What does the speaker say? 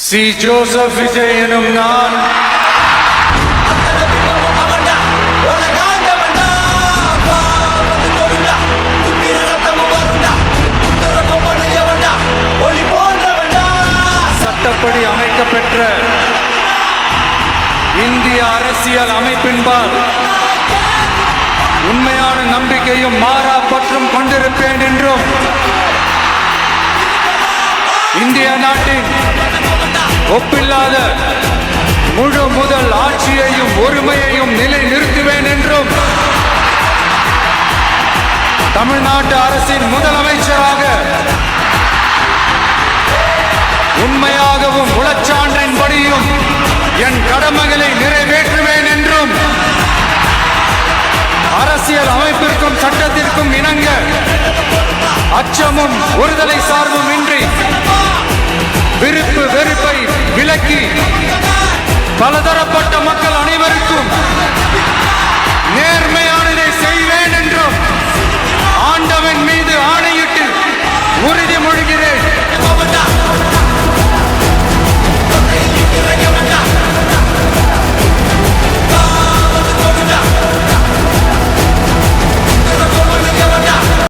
C. Joseph Vijay எனும் நான் சட்டப்படி அமைக்கப்பெற்ற இந்திய அரசியல் அமைப்பின்பால் உண்மையான நம்பிக்கையும் மாறா பற்றும் கொண்டிருப்பேன் என்றும் இந்திய நாட்டின் ஒப்பில்லாத முழு முதல் ஆட்சியையும் ஒருமையையும் நிலை நிறுத்துவேன் என்றும் தமிழ்நாட்டு அரசின் முதலமைச்சராக உண்மையாகவும் உளச்சான்றின்படியும் என் கடமைகளை நிறைவேற்றுவேன் என்றும் அரசியல் அமைப்பிற்கும் சட்டத்திற்கும் இணங்க அச்சமும் ஒருதலை சார்பும் இன்றி விருப்பு வெறுப்பை விலக்கி பலதர